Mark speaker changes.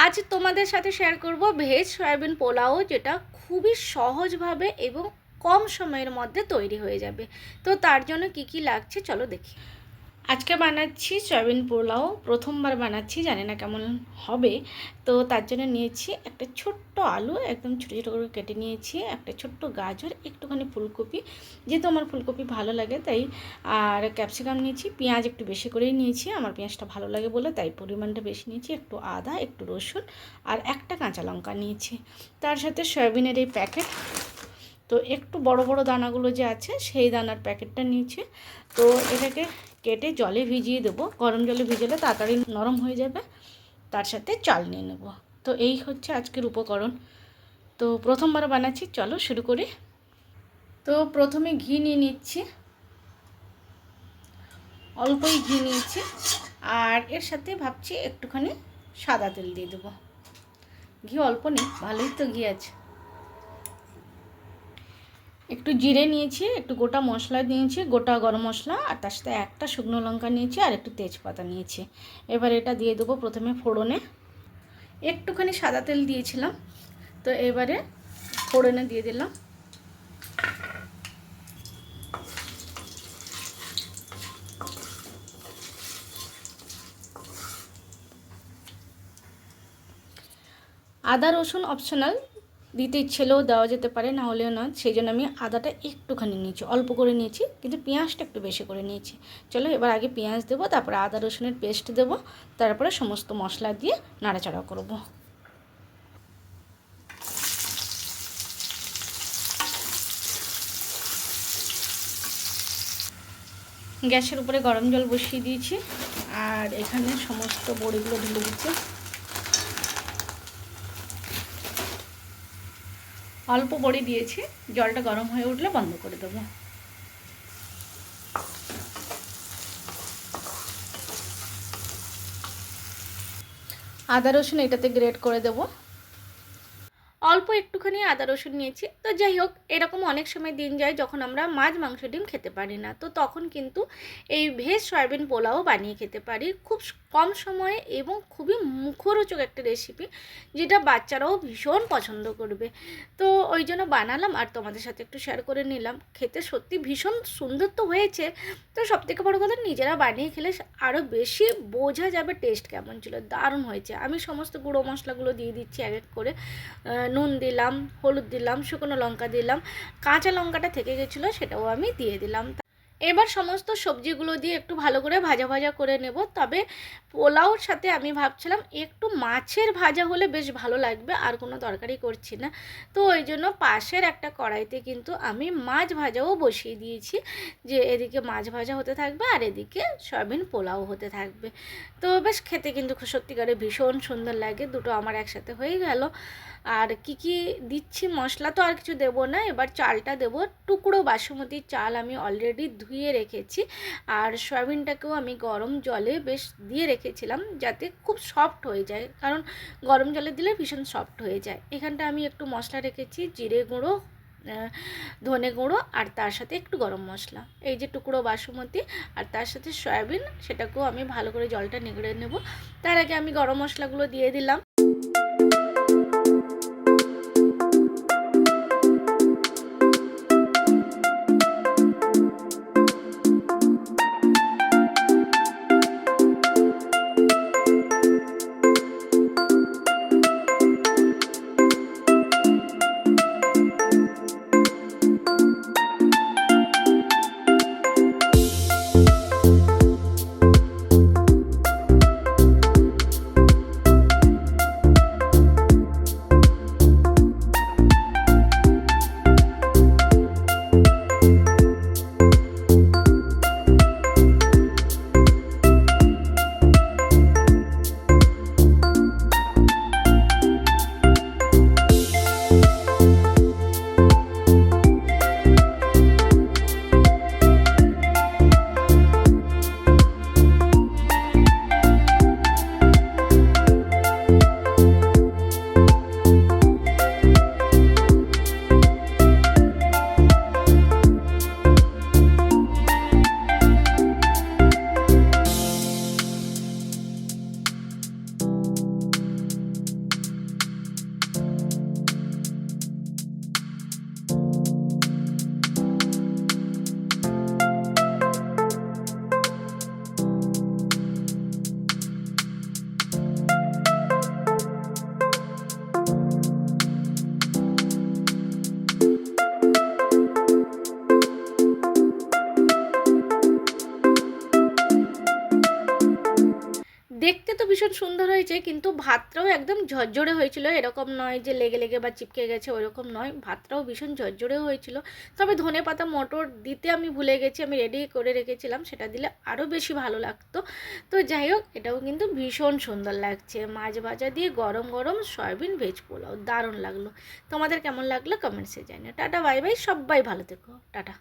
Speaker 1: আজ তোমাদের সাথে শেয়ার করব ভেজ সয়াবিন পোলাও, যেটা খুবই সহজভাবে এবং কম সময়ের মধ্যে তৈরি হয়ে যাবে। তো তার জন্য কি কি লাগছে চলো দেখি। আজকে বানাচ্ছি সয়াবিন পোলাও, প্রথমবার বানাচ্ছি, জানি না কেমন হবে। তো তার জন্য নিয়েছি একটা ছোট্ট আলু, একদম ছোটো ছোটো করে কেটে নিয়েছি, একটা ছোট্ট গাজর, একটুখানি ফুলকপি, যেহেতু আমার ফুলকপি ভালো লাগে তাই, আর ক্যাপসিকাম নিয়েছি, পেঁয়াজ একটু বেশি করেই নিয়েছি, আমার পেঁয়াজটা ভালো লাগে বলে তাই পরিমাণটা বেশি নিয়েছি, একটু আদা, একটু রসুন আর একটা কাঁচা লঙ্কা নিয়েছি। তার সাথে সয়াবিনের এই প্যাকেট, তো একটু বড় বড় দানাগুলো যে আছে সেই দানার প্যাকেটটা নিয়েছি। তো এটাকে কেটে জলে ভিজিয়ে দেবো, গরম জলে ভিজালে তাড়াতাড়ি নরম হয়ে যাবে। তার সাথে চাল নিয়ে নেব। তো এই হচ্ছে আজকের উপকরণ। তো প্রথমবার বানাচ্ছি, চলো শুরু করি। তো প্রথমে ঘি নিয়ে নিচ্ছি, অল্পই ঘি নিয়েছি, আর এর সাথে ভাবছি একটুখানি সাদা তেল দিয়ে দেবো। ঘি অল্প নেই, ভালোই তো ঘি আছে। একটু জিরে নিয়েছি, একটু গোটা মশলা নিয়েছি, গোটা গরম মশলা, আর তার সাথে একটা শুকনো লঙ্কা নিয়েছি আর একটু তেজপাতা নিয়েছি। এবার এটা দিয়ে দেবো প্রথমে ফোড়নে। একটুখানি সাদা তেল দিয়েছিলাম, তো এবারে ফোড়নে দিয়ে দিলাম। আদা রসুন অপশনাল, দিতে ইচ্ছেলেও দেওয়া যেতে পারে, না হলেও না, সেই জন্য আমি আদাটা একটুখানি নিয়েছি, অল্প করে নিয়েছি, কিন্তু পেঁয়াজটা একটু বেশি করে নিয়েছি। চলো এবার আগে পেঁয়াজ দেবো, তারপরে আদা রসুনের পেস্ট দেবো, তারপরে সমস্ত মশলা দিয়ে নাড়াচাড়া করব। গ্যাসের উপরে গরম জল বসিয়ে দিয়েছি, আর এখানে সমস্ত বড়িগুলো ঢেলে দিচ্ছি। অল্প বড়ি দিয়েছি, জলটা গরম হয়ে উঠলে বন্ধ করে দেবো। আদা রসুন এটাতে গ্রেট করে দেবো। অল্প একটুখানি আদা রসুন নিয়েছি। তো যাই হোক, এরকম অনেক সময় দিন যায় যখন আমরা মাছ মাংস ডিম খেতে পারি না, তো তখন কিন্তু এই ভেজ সয়াবিন পোলাও বানিয়ে খেতে পারি খুব কম সময়ে, এবং খুবই মুখরোচক একটা রেসিপি, যেটা বাচ্চারাও ভীষণ পছন্দ করবে। তো ওই জন্য বানালাম আর তোমাদের সাথে একটু শেয়ার করে নিলাম। খেতে সত্যি ভীষণ সুন্দর তো হয়েছে। তো সবথেকে বড় কথা, নিজেরা বানিয়ে খেলে আরও বেশি বোঝা যাবে টেস্ট কেমন ছিল। দারুণ হয়েছে। আমি সমস্ত গুঁড়ো মশলাগুলো দিয়ে দিচ্ছি এক এক করে। নুন দিলাম, হলুদ দিলাম, শুকনো লঙ্কা দিলাম, কাঁচা লঙ্কাটা থেকে গেছিলো সেটাও আমি দিয়ে দিলাম। এবার সমস্ত সবজিগুলো দিয়ে একটু ভালো করে ভাজা ভাজা করে নেব। তবে পোলাওর সাথে আমি ভাবছিলাম একটু মাছের ভাজা হলে বেশ ভালো লাগবে, আর কোনো তরকারি করছি না। তো ওই জন্য পাশের একটা কড়াইতে কিন্তু আমি মাছ ভাজাও বসিয়ে দিয়েছি, যে এদিকে মাছ ভাজা হতে থাকবে আর এদিকে সয়াবিন পোলাও হতে থাকবে। তো বেশ খেতে কিন্তু সত্যিকারে ভীষণ সুন্দর লাগে, দুটো আমার একসাথে হয়ে গেল। আর কি কি দিচ্ছি, মশলা তো আর কিছু দেবো না। এবার চালটা দেবো, টুকরো বাসমতি চাল আমি অলরেডি ধুয়ে রেখেছি, আর সয়াবিনটাকেও আমি গরম জলে বেশ দিয়ে রেখেছিলাম যাতে খুব সফট হয়ে যায়, কারণ গরম জলে দিলে ভীষণ সফট হয়ে যায়। এখানটা আমি একটু মশলা রেখেছি, জিরে গুঁড়ো, ধনে গুঁড়ো, আর তার সাথে একটু গরম মশলা, এই যে টুকরো বাসমতি, আর তার সাথে সয়াবিন, সেটাকেও আমি ভালো করে জলটা নিগড়ে নেব। তার আগে আমি গরম মশলাগুলো দিয়ে দিলাম। দেখতে তো ভীষণ সুন্দর হয়েছে, কিন্তু ভাতটাও একদম ঝরঝরে হয়েছিল, এরকম নয় যে লেগে লেগে বা চিপকে গেছে, ওরকম নয়, ভাতটাও ভীষণ ঝরঝরে হয়েছিল। তবে ধনেপাতা মটর দিতে আমি ভুলে গেছি, আমি রেডি করে রেখেছিলাম, সেটা দিলে আরও বেশি ভালো লাগতো। তো যাই হোক, এটাও কিন্তু ভীষণ সুন্দর লাগছে, মাছ ভাজা দিয়ে গরম গরম সয়াবিন ভেজ পোলাও, দারুণ লাগলো। তোমাদের কেমন লাগলো কমেন্টসে জানিও। টাটা বাই বাই, সবাই ভালো থেকো, টাটা।